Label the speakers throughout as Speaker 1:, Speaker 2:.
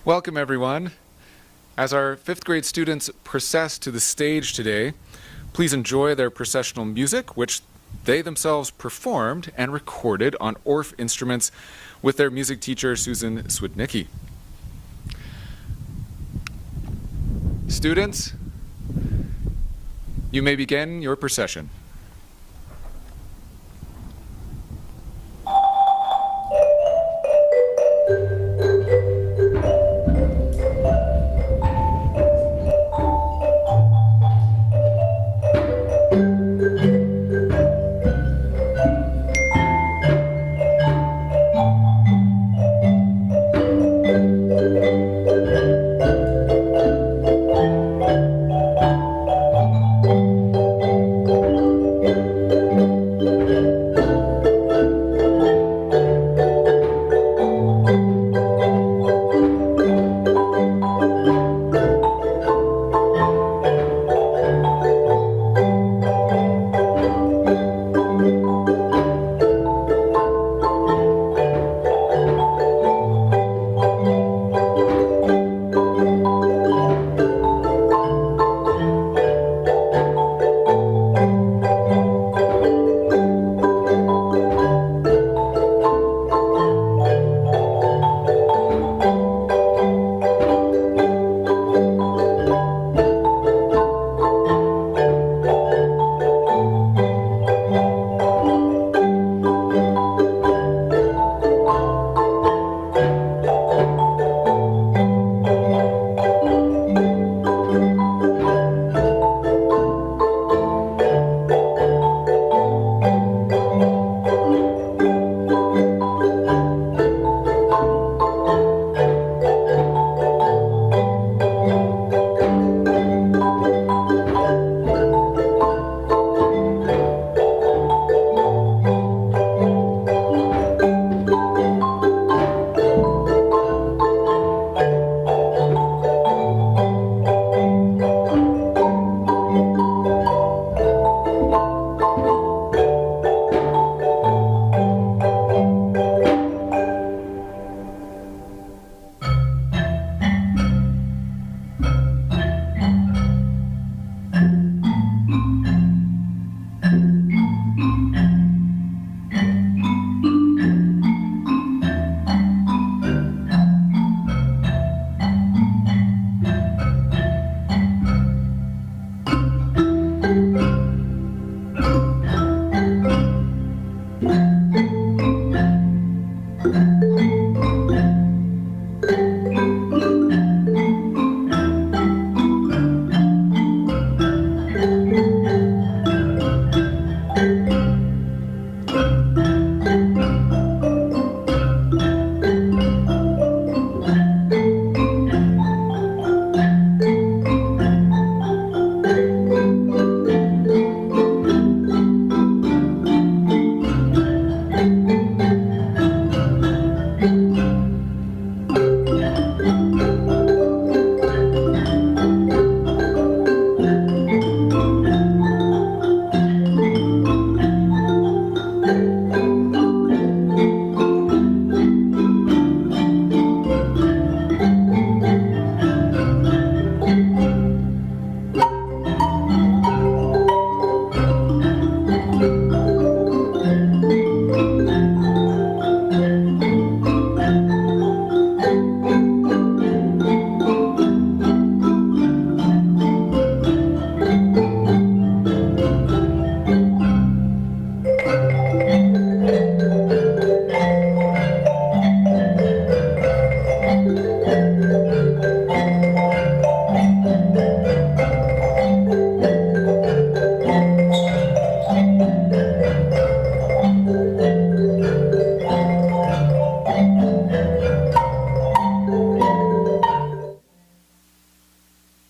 Speaker 1: Welcome everyone. As our 5th grade students process to the stage today, please enjoy their processional music, which they themselves performed and recorded on Orff instruments with their music teacher, Susan Swidnicki. Students, you may begin your procession.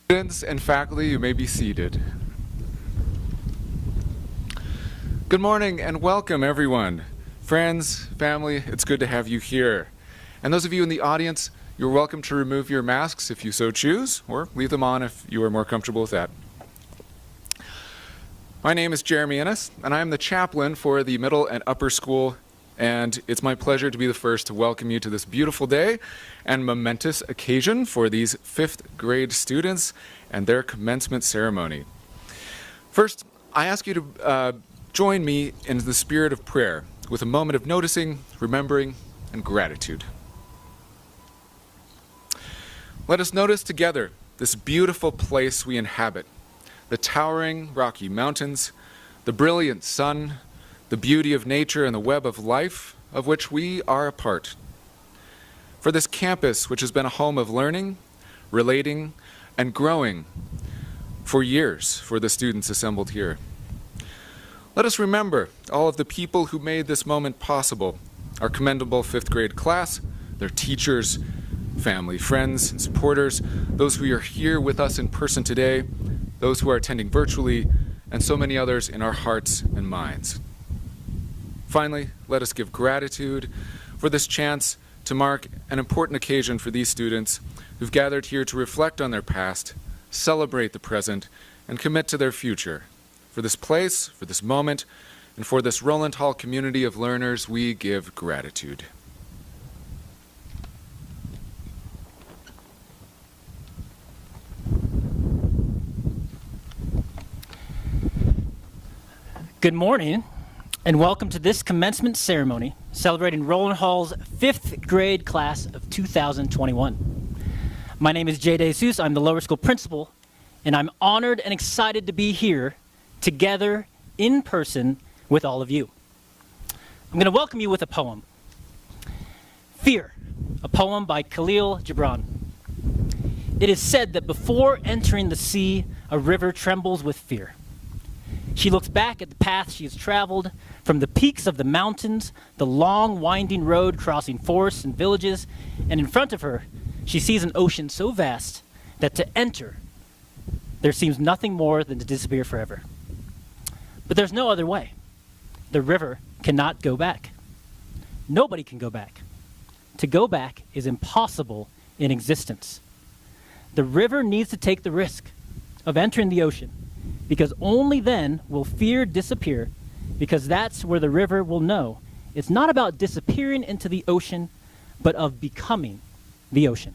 Speaker 1: Students and faculty, you may be seated. Good morning and welcome everyone. Friends, family, it's good to have you here. And those of you in the audience, you're welcome to remove your masks if you so choose, or leave them on if you are more comfortable with that. My name is Jeremy Innes, and I am the chaplain for the middle and upper school and it's my pleasure to be the first to welcome you to this beautiful day and momentous occasion for these 5th grade students and their commencement ceremony. First, I ask you to join me in the spirit of prayer with a moment of noticing, remembering, and gratitude. Let us notice together this beautiful place we inhabit, the towering Rocky Mountains, the brilliant sun, the beauty of nature and the web of life of which we are a part. For this campus, which has been a home of learning, relating, and growing for years for the students assembled here. Let us remember all of the people who made this moment possible, our commendable 5th grade class, their teachers, family, friends, and supporters, those who are here with us in person today, those who are attending virtually, and so many others in our hearts and minds. Finally, let us give gratitude for this chance to mark an important occasion for these students who've gathered here to reflect on their past, celebrate the present, and commit to their future. For this place, for this moment, and for this Rowland Hall community of learners, we give gratitude.
Speaker 2: Good morning, and welcome to this commencement ceremony celebrating Rowland Hall's 5th grade class of 2021. My name is Jay DeJesus. I'm the lower school principal, and I'm honored and excited to be here together in person with all of you. I'm going to welcome you with a poem. Fear, a poem by Khalil Gibran. It is said that before entering the sea, a river trembles with fear. She looks back at the path she has traveled, from the peaks of the mountains, the long winding road crossing forests and villages, and in front of her, she sees an ocean so vast that to enter, there seems nothing more than to disappear forever. But there's no other way. The river cannot go back. Nobody can go back. To go back is impossible in existence. The river needs to take the risk of entering the ocean, because only then will fear disappear, because that's where the river will know it's not about disappearing into the ocean, but of becoming the ocean.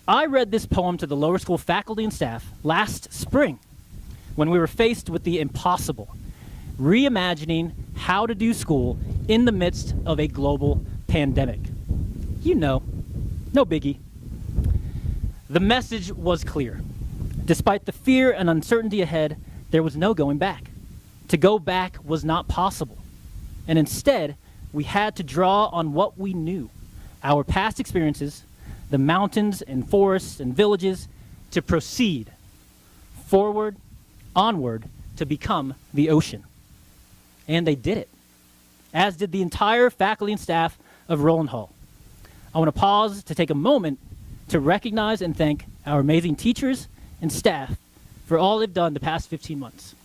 Speaker 2: I read this poem to the lower school faculty and staff last spring when we were faced with the impossible, reimagining how to do school in the midst of a global pandemic. You know, no biggie. The message was clear. Despite the fear and uncertainty ahead, there was no going back. To go back was not possible. And instead, we had to draw on what we knew, our past experiences, the mountains and forests and villages, to proceed forward, onward, to become the ocean. And they did it, as did the entire faculty and staff of Rowland Hall. I want to pause to take a moment to recognize and thank our amazing teachers and staff for all they've done the past 15 months.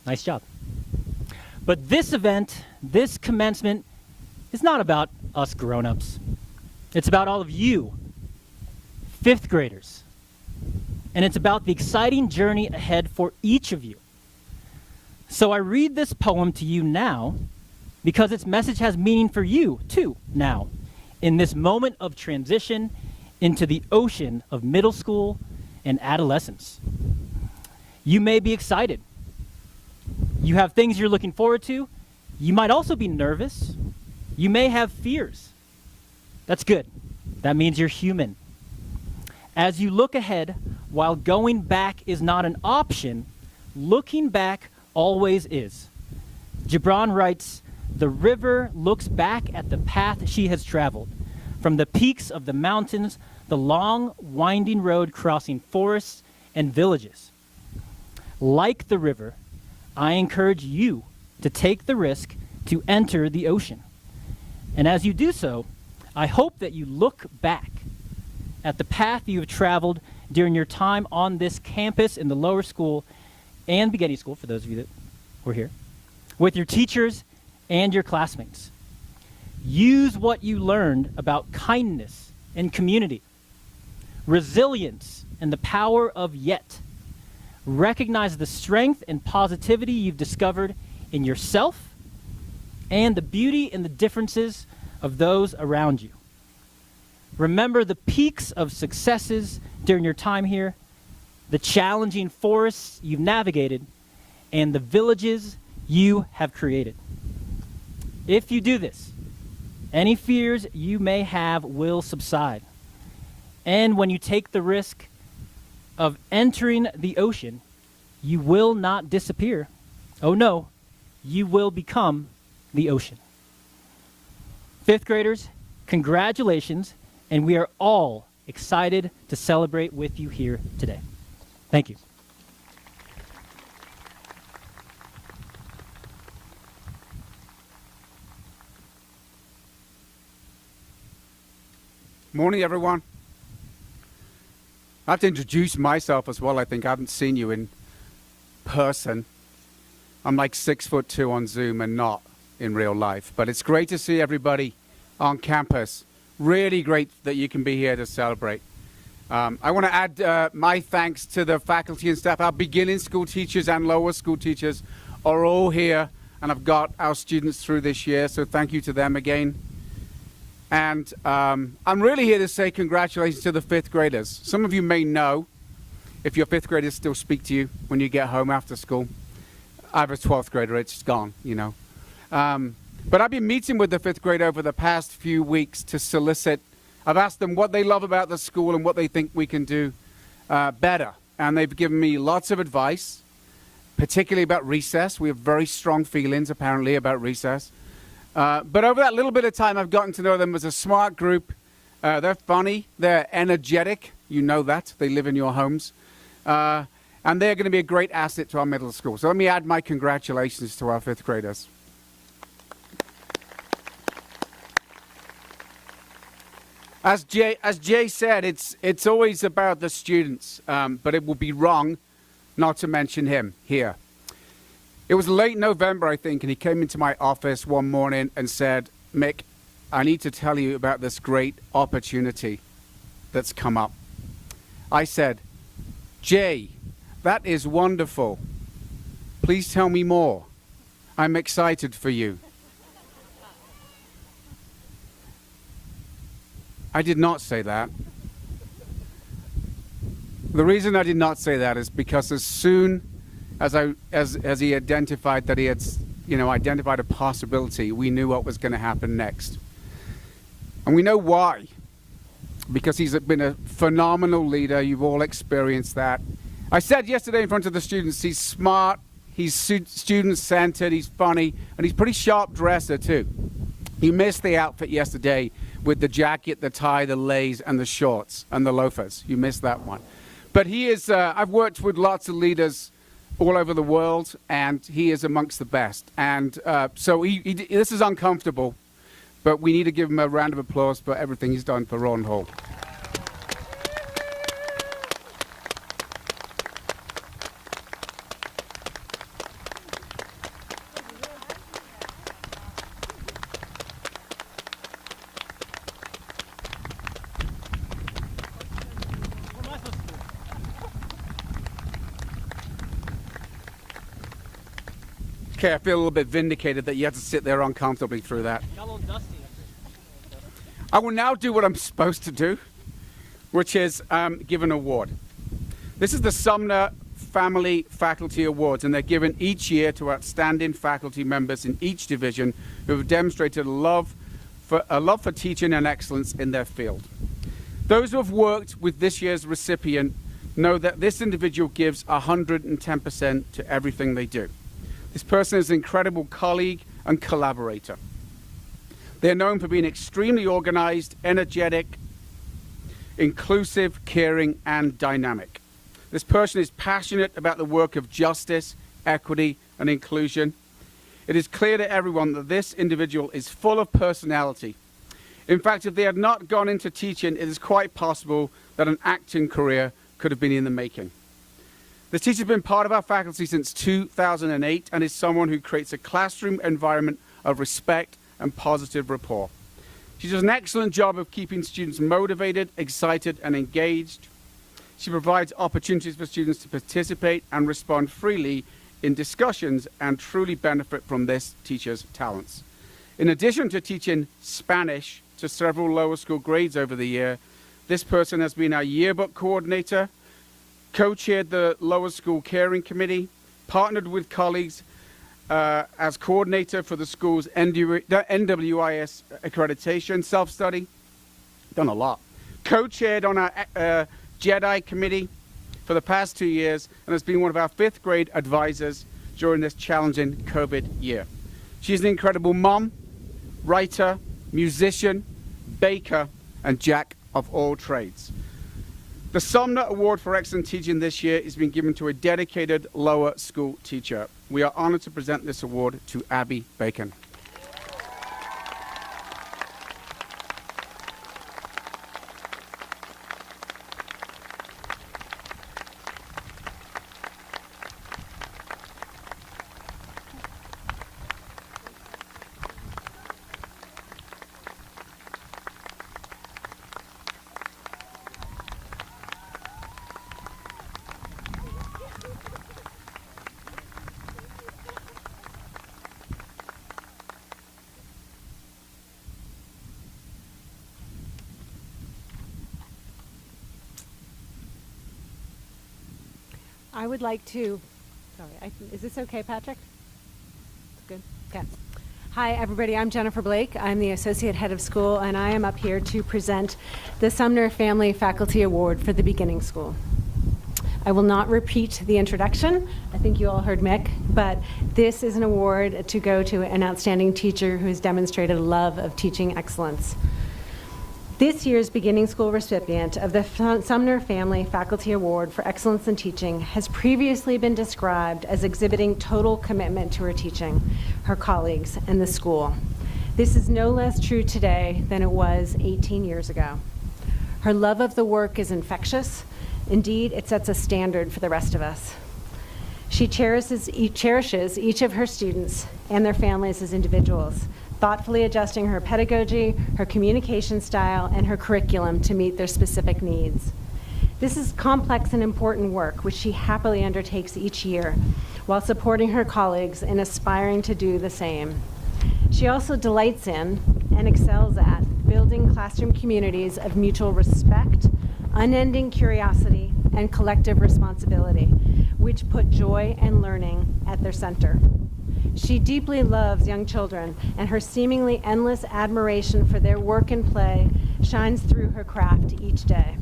Speaker 2: Nice job. But this event, this commencement, is not about us grown-ups. It's about all of you, 5th graders. And it's about the exciting journey ahead for each of you. So I read this poem to you now because its message has meaning for you, too, now, in this moment of transition into the ocean of middle school and adolescence. You may be excited. You have things you're looking forward to. You might also be nervous. You may have fears. That's good. That means you're human. As you look ahead, while going back is not an option, looking back always is. Gibran writes, "The river looks back at the path she has traveled, from the peaks of the mountains, the long winding road crossing forests and villages. Like the river, I encourage you to take the risk to enter the ocean. And as you do so, I hope that you look back at the path you have traveled during your time on this campus in the lower school and beginning school, for those of you that were here, with your teachers and your classmates. Use what you learned about kindness and community. resilience, and the power of yet. Recognize the strength and positivity you've discovered in yourself and the beauty and the differences of those around you. Remember the peaks of successes during your time here, the challenging forests you've navigated, and the villages you have created. If you do this, any fears you may have will subside. And when you take the risk of entering the ocean, you will not disappear. Oh no, you will become the ocean. Fifth graders, congratulations, and we are all excited to celebrate with you here today. Thank you.
Speaker 3: Morning, everyone. I have to introduce myself as well. I think I haven't seen you in person. I'm like 6'2" on Zoom and not in real life. But it's great to see everybody on campus. Really great that you can be here to celebrate. I want to add my thanks to the faculty and staff. Our beginning school teachers and lower school teachers are all here and have got our students through this year. So thank you to them again. And I'm really here to say congratulations to the fifth graders. Some of you may know, if your fifth graders still speak to you when you get home after school. I have a 12th grader, it's gone, you know. But I've been meeting with the fifth grade over the past few weeks to solicit. I've asked them what they love about the school and what they think we can do better. And they've given me lots of advice, particularly about recess. We have very strong feelings, apparently, about recess. But over that little bit of time, I've gotten to know them as a smart group. They're funny. They're energetic. You know that. They live in your homes. And they're going to be a great asset to our middle school. So let me add my congratulations to our fifth graders. As Jay said, it's always about the students, but it will be wrong not to mention him here. It was late November, I think, and he came into my office one morning and said, Mick, I need to tell you about this great opportunity that's come up. I said, Jay, that is wonderful. Please tell me more. I'm excited for you. I did not say that. The reason I did not say that is because as soon as he identified that he had, identified a possibility, we knew what was going to happen next. And we know why. Because he's been a phenomenal leader. You've all experienced that. I said yesterday in front of the students, he's smart, he's student-centered, he's funny, and he's a pretty sharp dresser too. He missed the outfit yesterday with the jacket, the tie, the leis, and the shorts, and the loafers. You missed that one. But he is, I've worked with lots of leaders all over the world, and he is amongst the best. And so this is uncomfortable, but we need to give him a round of applause for everything he's done for Rowland Hall. Okay, I feel a little bit vindicated that you had to sit there uncomfortably through that. I will now do what I'm supposed to do, which is give an award. This is the Sumner Family Faculty Awards, and they're given each year to outstanding faculty members in each division who have demonstrated a love for teaching and excellence in their field. Those who have worked with this year's recipient know that this individual gives 110% to everything they do. This person is an incredible colleague and collaborator. They are known for being extremely organized, energetic, inclusive, caring, and dynamic. This person is passionate about the work of justice, equity, and inclusion. It is clear to everyone that this individual is full of personality. In fact, if they had not gone into teaching, it is quite possible that an acting career could have been in the making. This teacher has been part of our faculty since 2008 and is someone who creates a classroom environment of respect and positive rapport. She does an excellent job of keeping students motivated, excited, and engaged. She provides opportunities for students to participate and respond freely in discussions and truly benefit from this teacher's talents. In addition to teaching Spanish to several lower school grades over the year, this person has been our yearbook coordinator, co-chaired the lower school caring committee, partnered with colleagues as coordinator for the school's NWIS accreditation self-study, done a lot, co-chaired on our JEDI committee for the past 2 years, and has been one of our 5th grade advisors during this challenging COVID year. She's an incredible mom, writer, musician, baker, and jack of all trades. The Sumner Award for Excellent Teaching this year is being given to a dedicated lower school teacher. We are honored to present this award to Abby Bacon.
Speaker 4: I would like to, is this okay, Patrick? Good, okay. Hi, everybody, I'm Jennifer Blake. I'm the Associate Head of School, and I am up here to present the Sumner Family Faculty Award for the Beginning School. I will not repeat the introduction. I think you all heard Mick, but this is an award to go to an outstanding teacher who has demonstrated a love of teaching excellence. This year's beginning school recipient of the Sumner Family Faculty Award for Excellence in Teaching has previously been described as exhibiting total commitment to her teaching, her colleagues, and the school. This is no less true today than it was 18 years ago. Her love of the work is infectious. Indeed, it sets a standard for the rest of us. She cherishes each of her students and their families as individuals, thoughtfully adjusting her pedagogy, her communication style, and her curriculum to meet their specific needs. This is complex and important work, which she happily undertakes each year, while supporting her colleagues and aspiring to do the same. She also delights in and excels at building classroom communities of mutual respect, unending curiosity, and collective responsibility, which put joy and learning at their center. She deeply loves young children, and her seemingly endless admiration for their work and play shines through her craft each day.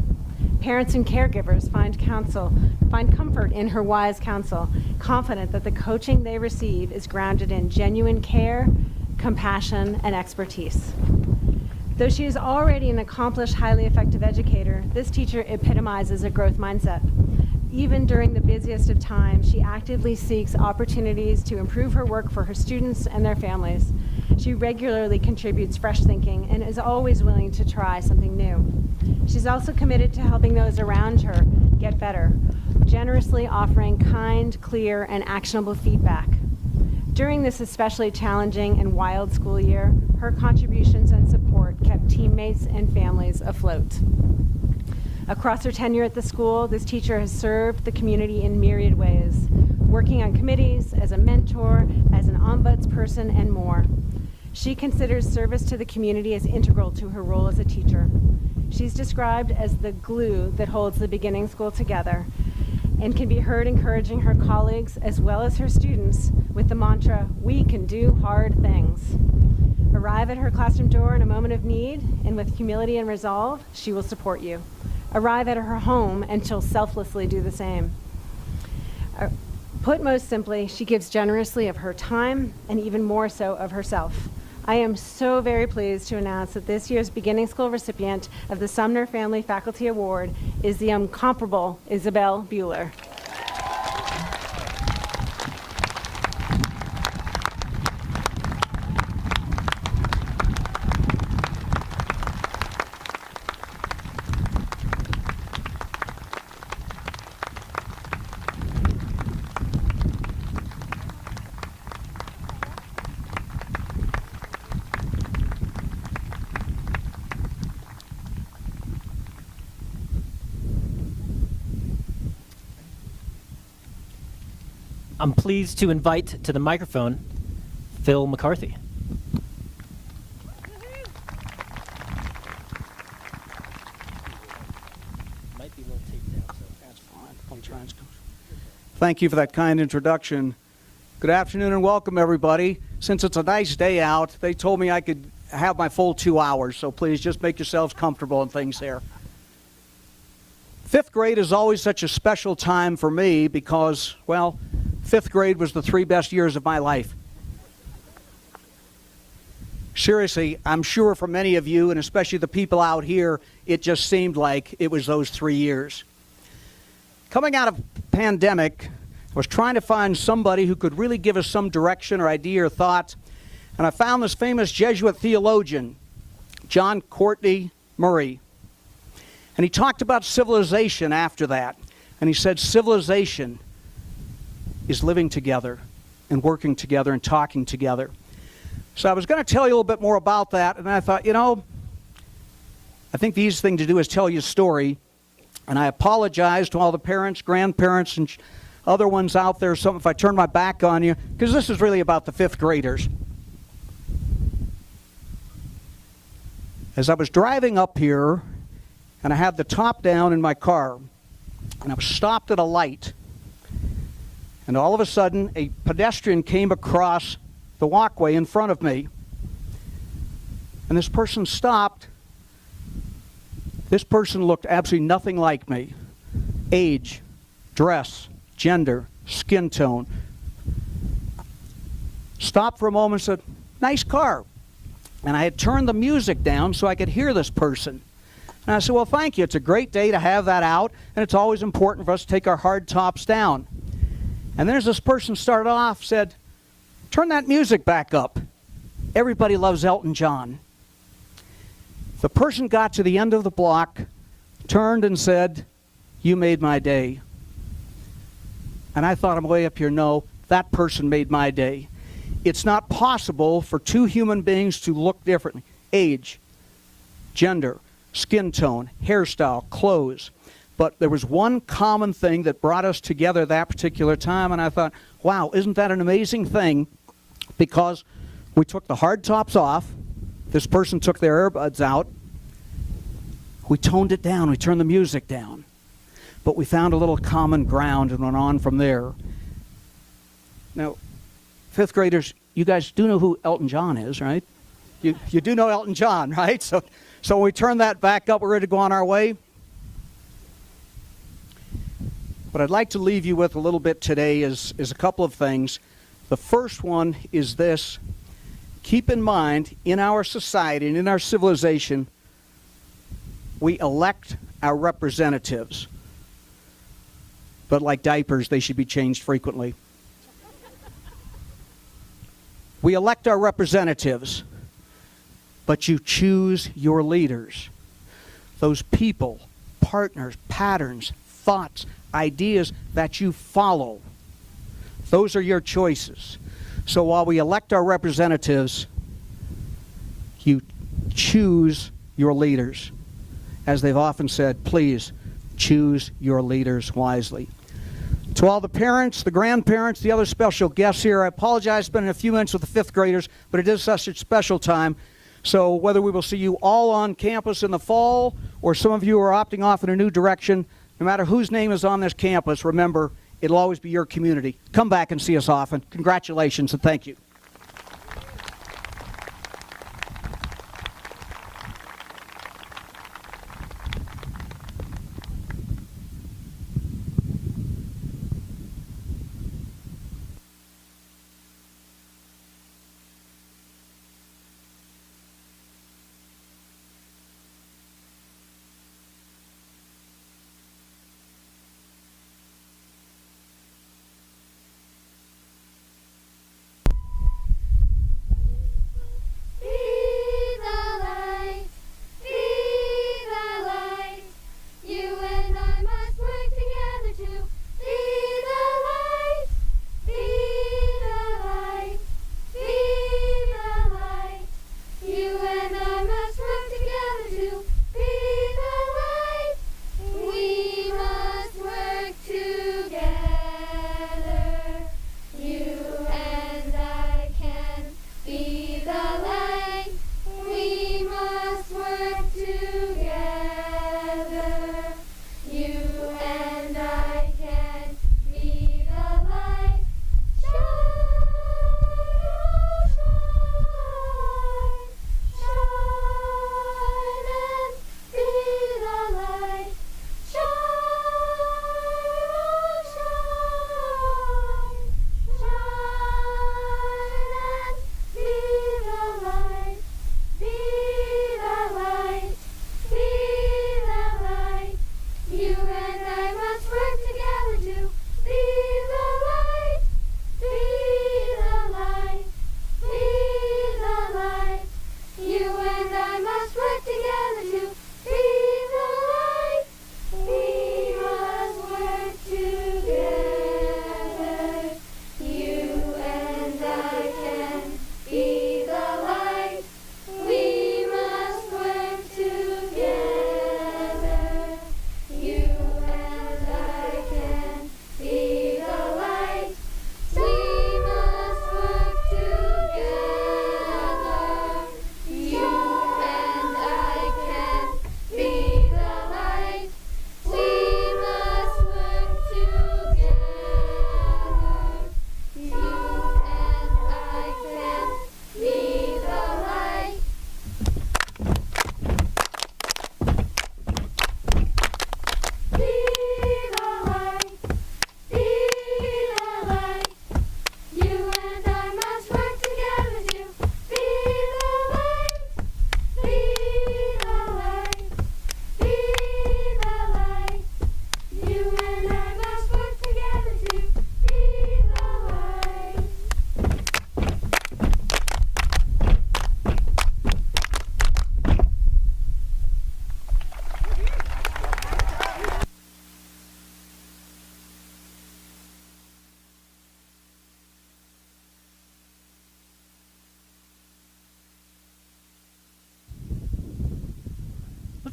Speaker 4: Parents and caregivers find comfort in her wise counsel, confident that the coaching they receive is grounded in genuine care, compassion, and expertise. Though she is already an accomplished, highly effective educator, this teacher epitomizes a growth mindset. Even during the busiest of times, she actively seeks opportunities to improve her work for her students and their families. She regularly contributes fresh thinking and is always willing to try something new. She's also committed to helping those around her get better, generously offering kind, clear, and actionable feedback. During this especially challenging and wild school year, her contributions and support kept teammates and families afloat. Across her tenure at the school, this teacher has served the community in myriad ways, working on committees, as a mentor, as an ombudsperson, and more. She considers service to the community as integral to her role as a teacher. She's described as the glue that holds the beginning school together and can be heard encouraging her colleagues as well as her students with the mantra, "We can do hard things." Arrive at her classroom door in a moment of need, and with humility and resolve, she will support you. Arrive at her home, and she'll selflessly do the same. Put most simply, she gives generously of her time and even more so of herself. I am so very pleased to announce that this year's beginning school recipient of the Sumner Family Faculty Award is the incomparable Isabel Bueller.
Speaker 2: I'm pleased to invite to the microphone Phil McCarthy. Might be a little taped out, so
Speaker 5: That's fine. I'll try and Thank you for that kind introduction. Good afternoon and welcome, everybody. Since it's a nice day out, they told me I could have my full 2 hours, so please just make yourselves comfortable and things there. Fifth grade is always such a special time for me because, well, fifth grade was the 3 best years of my life. Seriously, I'm sure for many of you, and especially the people out here, it just seemed like it was those 3 years. Coming out of the pandemic, I was trying to find somebody who could really give us some direction or idea or thought, and I found this famous Jesuit theologian, John Courtney Murray. And he talked about civilization after that, and he said civilization is living together and working together and talking together. So I was going to tell you a little bit more about that, and I thought, you know, I think the easiest thing to do is tell you a story, and I apologize to all the parents, grandparents, and other ones out there if I turn my back on you, because this is really about the fifth graders. As I was driving up here, and I had the top down in my car, and I was stopped at a light, and all of a sudden a pedestrian came across the walkway in front of me, and this person stopped. This person looked absolutely nothing like me. Age, dress, gender, skin tone. Stopped for a moment and said, "Nice car." And I had turned the music down so I could hear this person. And I said, "Well, thank you. It's a great day to have that out, and it's always important for us to take our hard tops down." And then as this person started off, said, "Turn that music back up. Everybody loves Elton John." The person got to the end of the block, turned and said, "You made my day." And I thought, I'm way up here. No, that person made my day. It's not possible for two human beings to look differently. Age, gender, skin tone, hairstyle, clothes. But there was one common thing that brought us together that particular time, and I thought, wow, isn't that an amazing thing? Because we took the hard tops off. This person took their earbuds out. We toned it down. We turned the music down. But we found a little common ground and went on from there. Now, fifth graders, you guys do know who Elton John is, right? You do know Elton John, right? So when we turn that back up, we're ready to go on our way. What I'd like to leave you with a little bit today is a couple of things. The first one is this. Keep in mind, in our society and in our civilization, we elect our representatives. But like diapers, they should be changed frequently. We elect our representatives, but you choose your leaders. Those people, partners, patterns, thoughts, ideas that you follow. Those are your choices. So while we elect our representatives, you choose your leaders. As they've often said, please choose your leaders wisely. To all the parents, the grandparents, the other special guests here, I apologize spending a few minutes with the fifth graders, but it is such a special time. So whether we will see you all on campus in the fall, or some of you are opting off in a new direction, no matter whose name is on this campus, remember, it'll always be your community. Come back and see us often. Congratulations and thank you.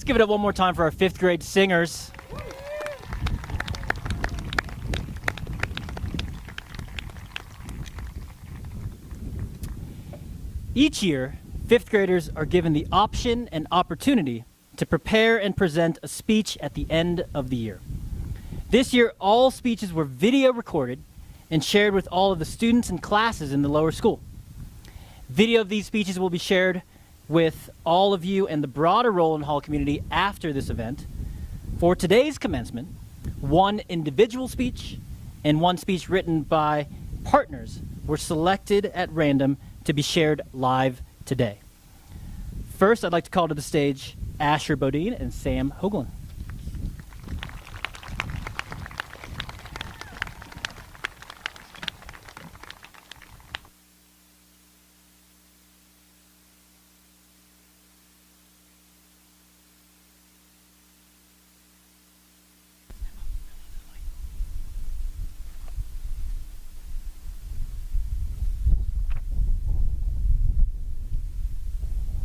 Speaker 2: give it up one more time for our 5th grade singers. Each year, 5th graders are given the option and opportunity to prepare and present a speech at the end of the year. This year, all speeches were video recorded and shared with all of the students and classes in the lower school. Video of these speeches will be shared with all of you and the broader Rowland Hall community after this event. For today's commencement, 1 individual speech and 1 speech written by partners were selected at random to be shared live today. First, I'd like to call to the stage Asher Bodine and Sam Hoagland.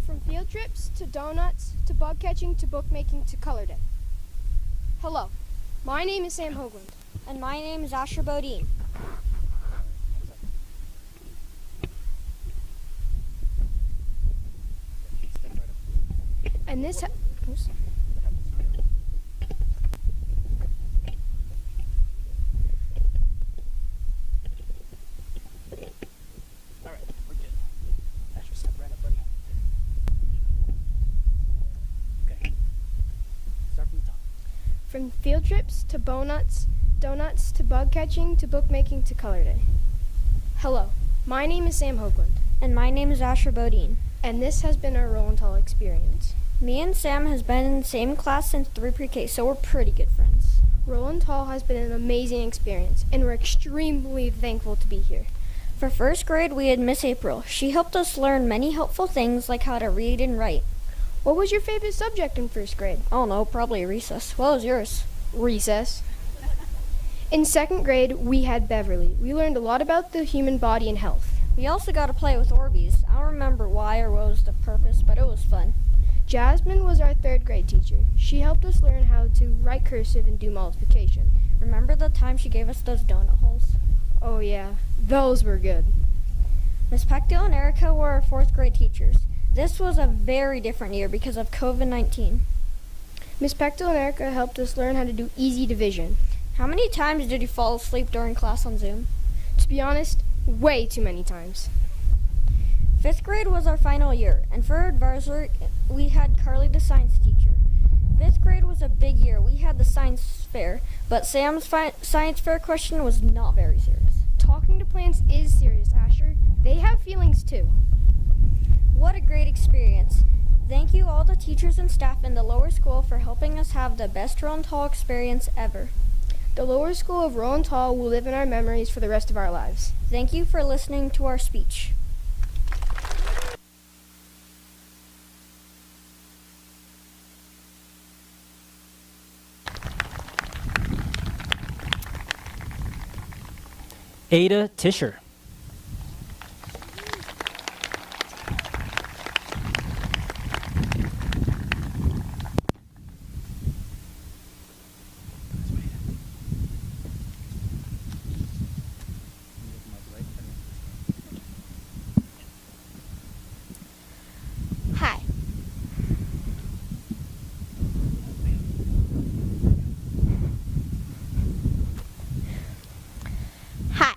Speaker 6: From field trips to donuts to bug catching to bookmaking to color day. Hello, my name is Sam Hoagland.
Speaker 7: And my name is Asher Bodine.
Speaker 6: And this oops.
Speaker 2: All right, we're good. Asher, step right up, buddy. Okay. Start from the top.
Speaker 6: From field trips to donuts to bug catching to bookmaking to color day. Hello, my name is Sam Hoagland.
Speaker 7: And my name is Asher Bodine.
Speaker 6: And this has been our Rowland Hall experience.
Speaker 7: Me and Sam has been in the same class since 3 pre-K, so we're pretty good friends.
Speaker 6: Rowland Hall has been an amazing experience, and we're extremely thankful to be here.
Speaker 7: For 1st grade, we had Miss April. She helped us learn many helpful things like how to read and write.
Speaker 6: What was your favorite subject in 1st grade?
Speaker 7: Oh no, probably recess. What was yours?
Speaker 6: Recess. In 2nd grade, we had Beverly. We learned a lot about the human body and health.
Speaker 7: We also got to play with Orbeez. I don't remember why or what was the purpose, but it was fun.
Speaker 6: Jasmine was our 3rd grade teacher. She helped us learn how to write cursive and do multiplication.
Speaker 7: Remember the time she gave us those donut holes?
Speaker 6: Oh yeah, those were good.
Speaker 7: Miss Pechdale and Erica were our 4th grade teachers. This was a very different year because of COVID-19.
Speaker 6: Miss Pechdale and Erica helped us learn how to do easy division.
Speaker 7: How many times did you fall asleep during class on Zoom?
Speaker 6: To be honest, way too many times.
Speaker 7: 5th grade was our final year, and for advisor, we had Carly, the science teacher. 5th grade was a big year. We had the science fair, but Sam's science fair question was not very serious.
Speaker 6: Talking to plants is serious, Asher. They have feelings too.
Speaker 7: What a great experience. Thank you all the teachers and staff in the lower school for helping us have the best Rowland Hall experience ever.
Speaker 6: The lower school of Rowland Hall will live in our memories for the rest of our lives.
Speaker 7: Thank you for listening to our speech.
Speaker 2: Ada Tischer.
Speaker 8: Hi. Hi.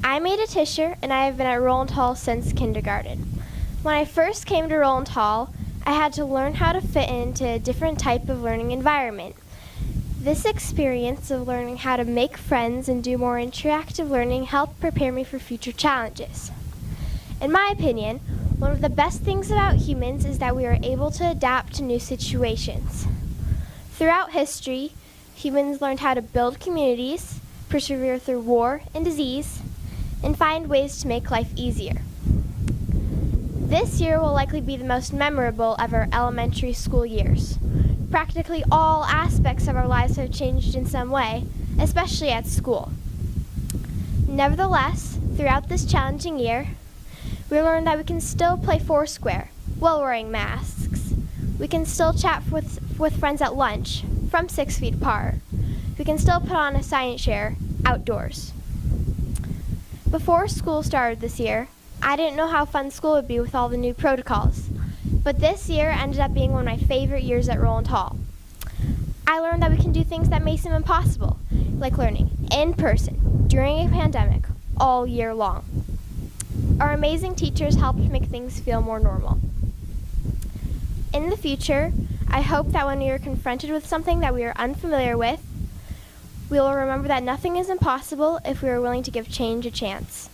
Speaker 8: I'm Ada Tischer, and I have been at Rowland Hall since kindergarten. When I first came to Rowland Hall, I had to learn how to fit into a different type of learning environment. This experience of learning how to make friends and do more interactive learning helped prepare me for future challenges. In my opinion, one of the best things about humans is that we are able to adapt to new situations. Throughout history, humans learned how to build communities, persevere through war and disease, and find ways to make life easier. This year will likely be the most memorable of our elementary school years. Practically all aspects of our lives have changed in some way, especially at school. Nevertheless, throughout this challenging year, we learned that we can still play Foursquare while wearing masks. We can still chat with friends at lunch from 6 feet apart, we can still put on a science share outdoors. Before school started this year, I didn't know how fun school would be with all the new protocols, but this year ended up being one of my favorite years at Rowland Hall. I learned that we can do things that may seem impossible, like learning in person during a pandemic all year long. Our amazing teachers helped make things feel more normal. In the future, I hope that when we are confronted with something that we are unfamiliar with, we will remember that nothing is impossible if we are willing to give change a chance.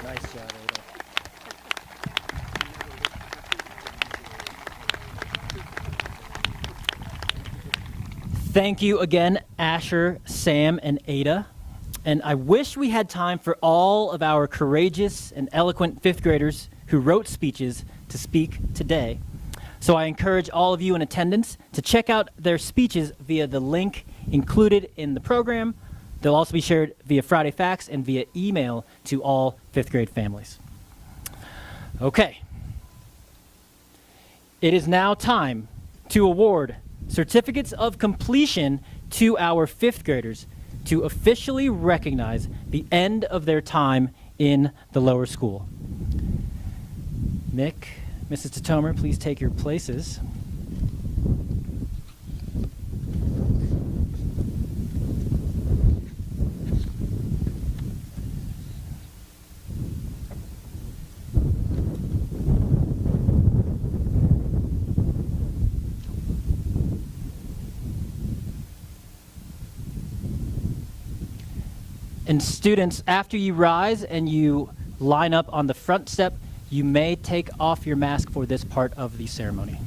Speaker 2: Nice job, Ada. Thank you again, Asher, Sam, and Ada. And I wish we had time for all of our courageous and eloquent fifth graders who wrote speeches to speak today. So I encourage all of you in attendance to check out their speeches via the link included in the program. They'll also be shared via Friday Fax and via email to all fifth grade families. Okay. It is now time to award certificates of completion to our fifth graders to officially recognize the end of their time in the lower school. Mick, Mrs. Tatomer, please take your places. And students, after you rise and you line up on the front step, you may take off your mask for this part of the ceremony.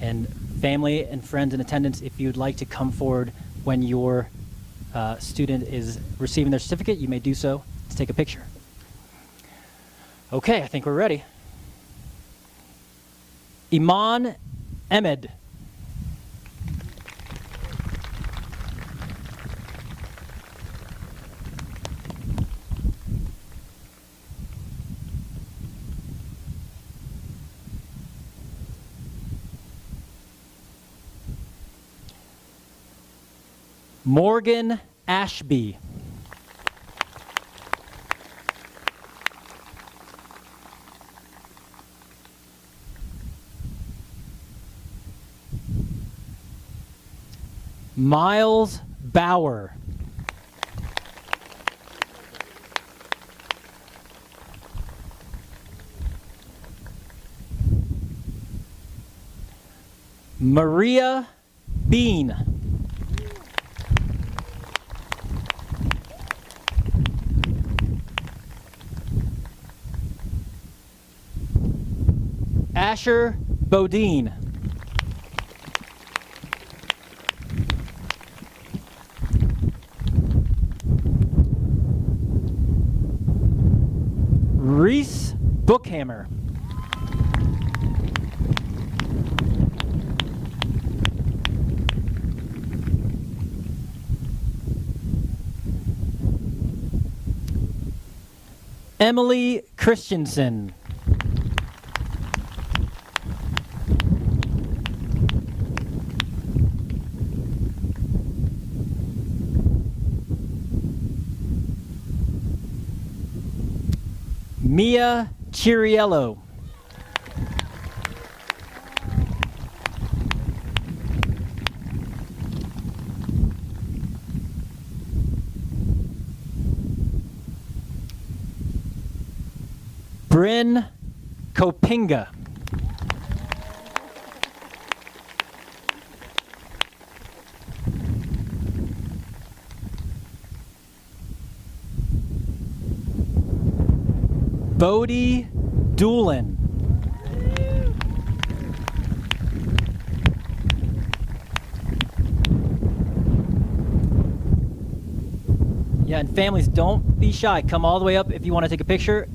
Speaker 2: And family and friends in attendance, if you'd like to come forward when your student is receiving their certificate, you may do so to take a picture. Okay, I think we're ready. Iman Ahmed. Morgan Ashby. Miles Bauer. Maria Bean. Asher Bodine. Reese Bookhammer. Emily Christensen. Mia Chiriello. Bryn Kopinga. Bodie Doolin. Yeah, and families, don't be shy. Come all the way up if you want to take a picture.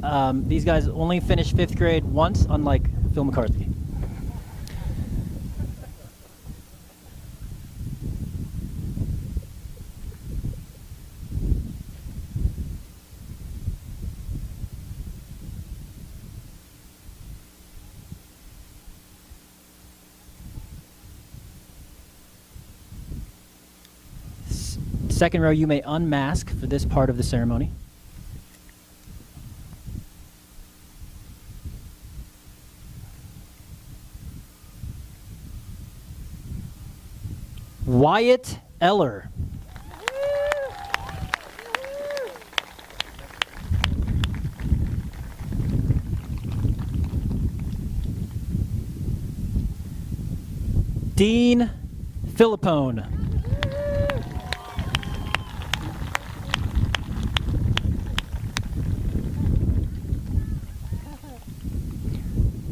Speaker 2: These guys only finished 5th grade once, unlike Phil McCarthy. Second row, you may unmask for this part of the ceremony. Wyatt Eller. Dean Philippone.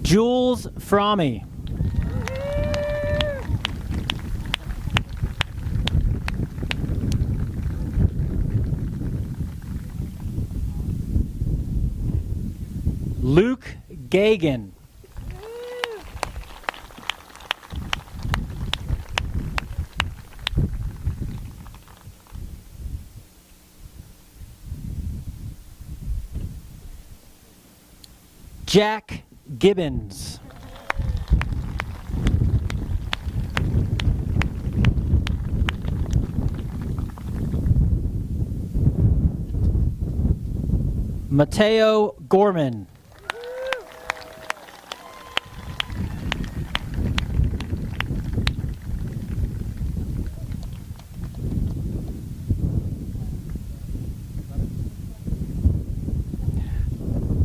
Speaker 2: Jules Fromme. Luke Gagan. Jack Gibbons. Mateo Gorman.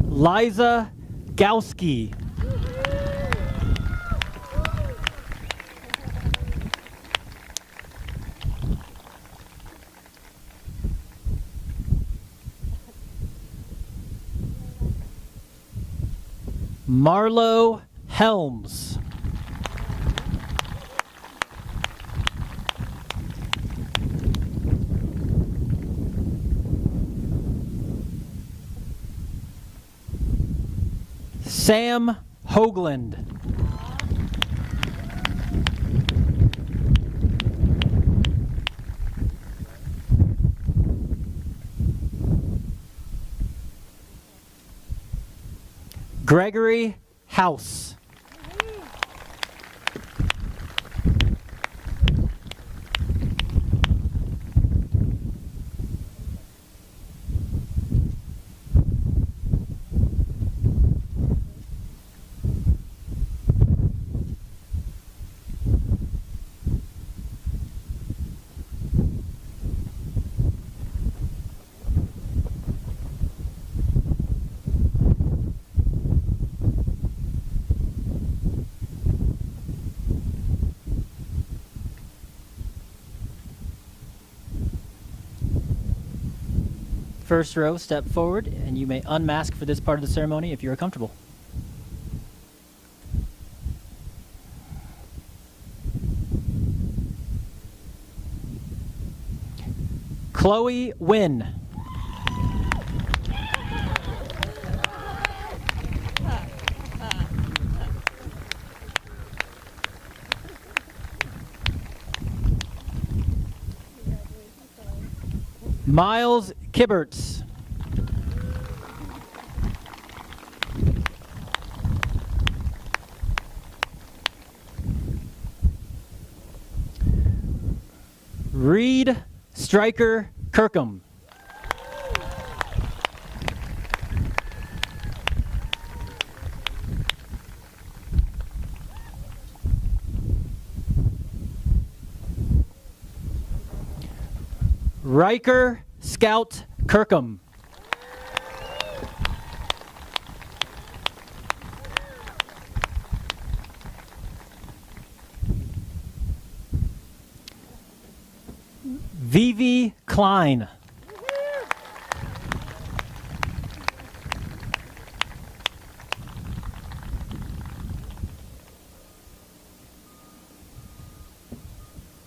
Speaker 2: Liza Gowski. Marlo Helms. Sam Hoagland. Gregory House. First row, step forward, and you may unmask for this part of the ceremony if you're comfortable. Chloe Wynn. Miles Kibberts. Reed Stryker Kirkham. Riker Scout Kirkham. Vivi Klein.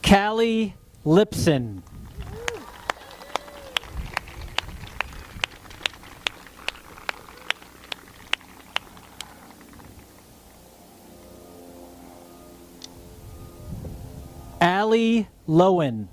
Speaker 2: Callie Lipson. Riley Lowen.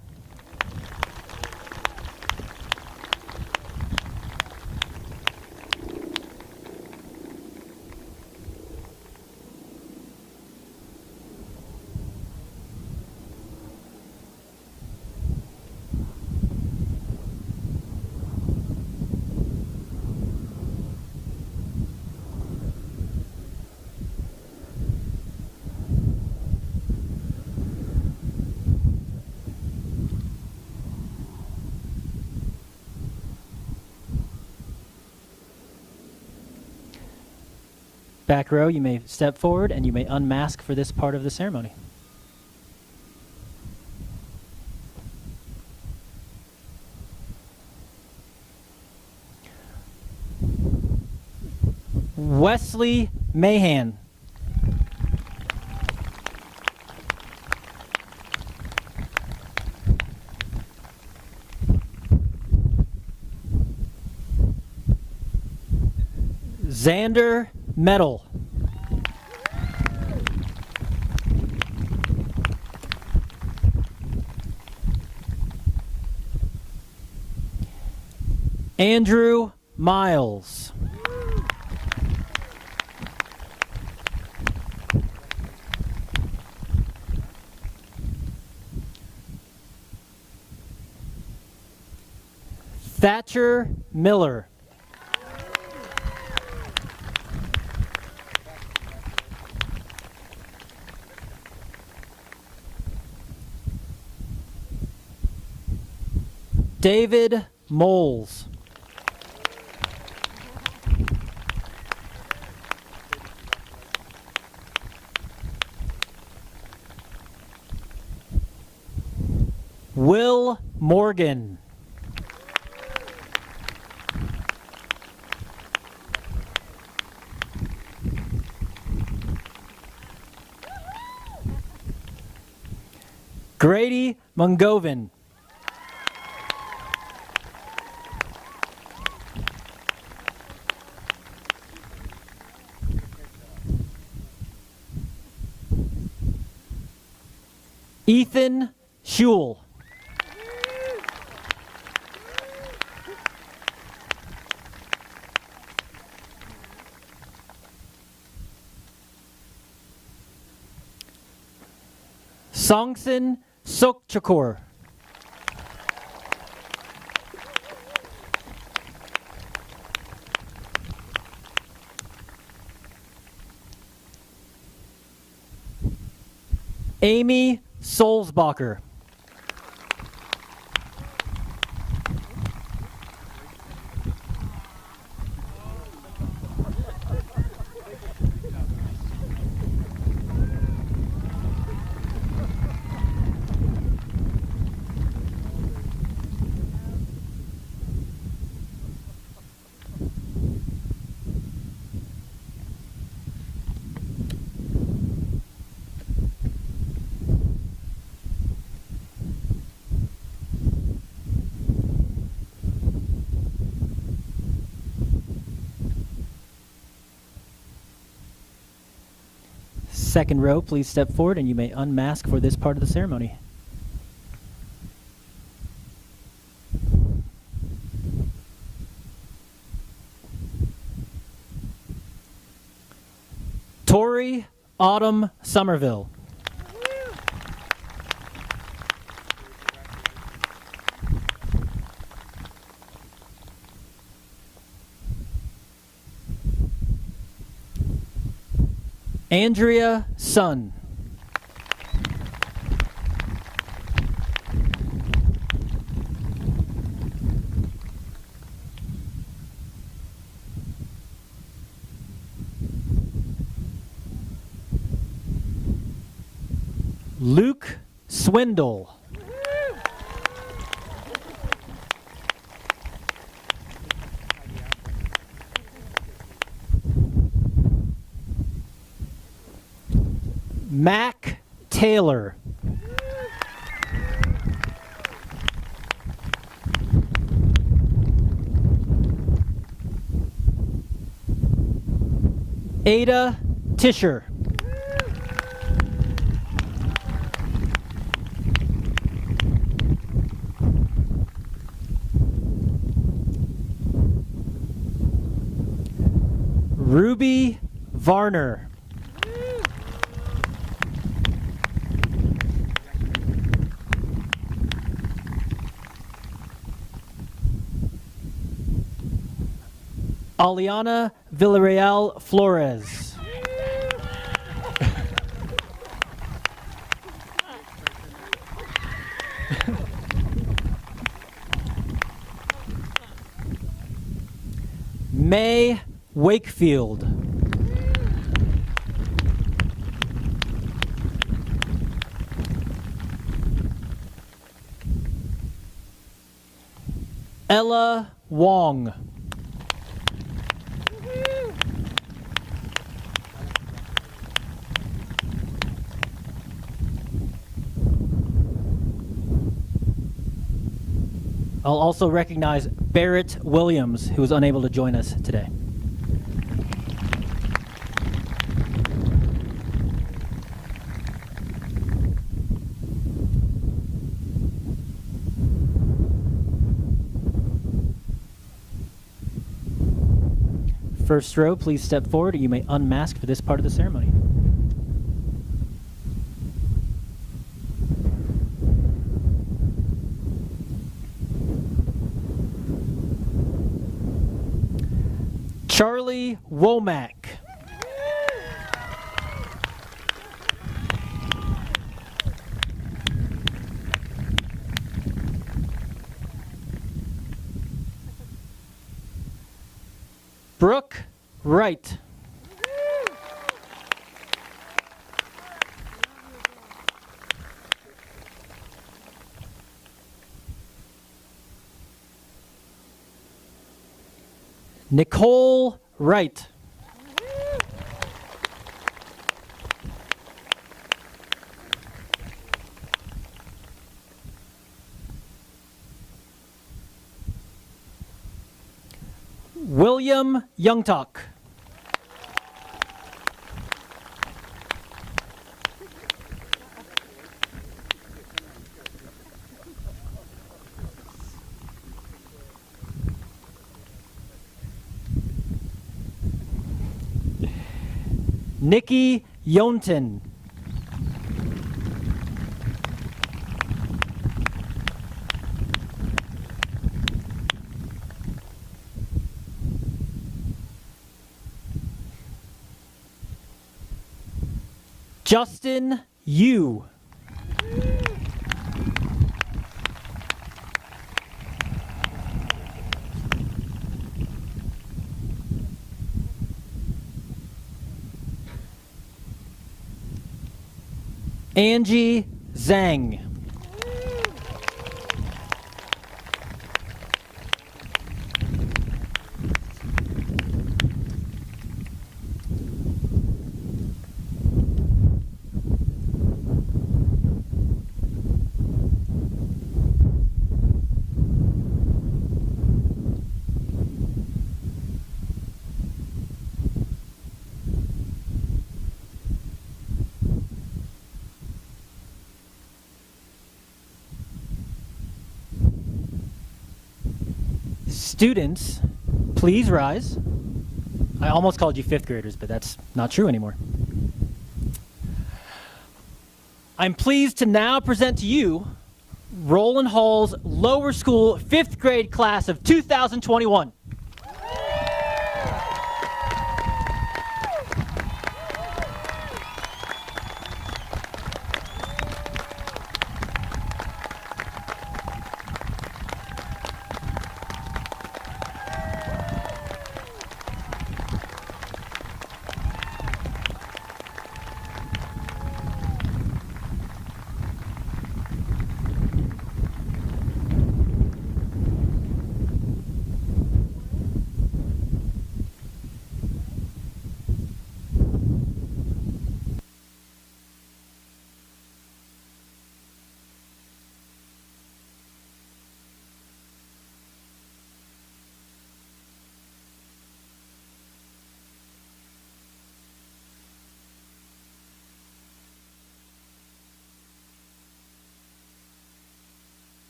Speaker 2: Back row, you may step forward and you may unmask for this part of the ceremony. Wesley Mahan. Xander Medal. Andrew Miles. Thatcher Miller. David Moles. Will Morgan. Grady Mungovan. Ethan Schul. Songson Sokchakor. Amy Solzbacher. Second row, please step forward and you may unmask for this part of the ceremony. Tori Autumn Somerville. Andrea Sun. Luke Swindle. Mac Taylor. Ada Tischer. Ruby Varner. Aliana Villarreal Flores. May Wakefield. Ella Wong. I'll also recognize Barrett Williams, who was unable to join us today. First row, please step forward. You may unmask for this part of the ceremony. Charlie Womack. Brooke Wright. Nicole Wright. William Youngtalk. Nikki Yonton. Justin Yu. Angie Zhang. Students, please rise. I almost called you fifth graders, but that's not true anymore. I'm pleased to now present to you Rowland Hall's lower school fifth grade class of 2021.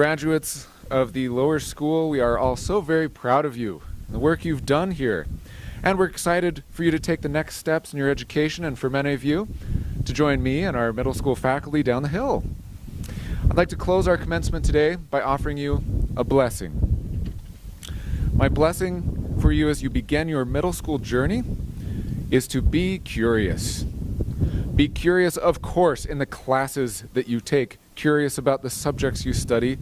Speaker 1: Graduates of the lower school, we are all so very proud of you, the work you've done here. And we're excited for you to take the next steps in your education, and for many of you to join me and our middle school faculty down the hill. I'd like to close our commencement today by offering you a blessing. My blessing for you as you begin your middle school journey is to be curious. Be curious, of course, in the classes that you take, curious about the subjects you study,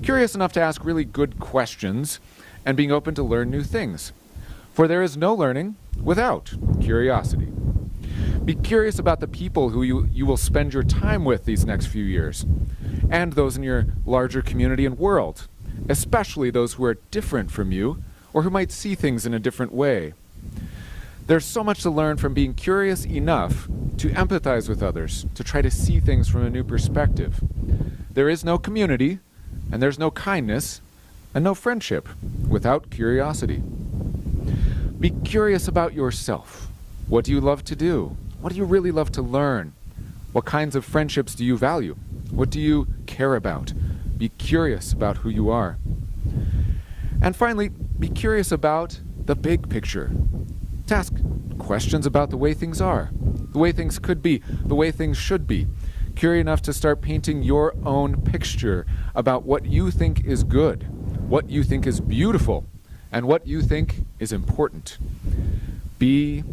Speaker 1: curious enough to ask really good questions, and being open to learn new things. For there is no learning without curiosity. Be curious about the people who you will spend your time with these next few years, and those in your larger community and world, especially those who are different from you or who might see things in a different way. There's so much to learn from being curious enough to empathize with others, to try to see things from a new perspective. There is no community, and there's no kindness, and no friendship without curiosity. Be curious about yourself. What do you love to do? What do you really love to learn? What kinds of friendships do you value? What do you care about? Be curious about who you are. And finally, be curious about the big picture. To ask questions about the way things are, the way things could be, the way things should be. Curious enough to start painting your own picture about what you think is good, what you think is beautiful, and what you think is important. Be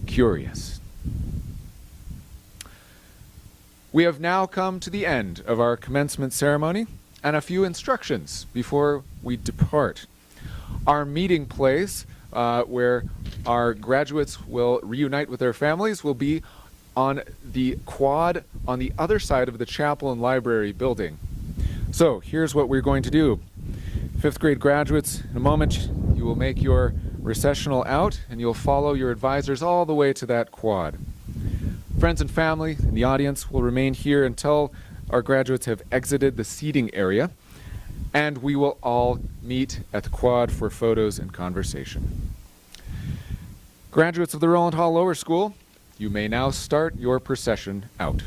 Speaker 1: curious. We have now come to the end of our commencement ceremony and a few instructions before we depart. Our meeting place, where our graduates will reunite with their families, will be on the quad on the other side of the chapel and library building. So here's what we're going to do. 5th grade graduates, in a moment you will make your processional out and you'll follow your advisors all the way to that quad. Friends and family in the audience will remain here until our graduates have exited the seating area, and we will all meet at the quad for photos and conversation. Graduates of the Rowland Hall Lower School, you may now start your procession out.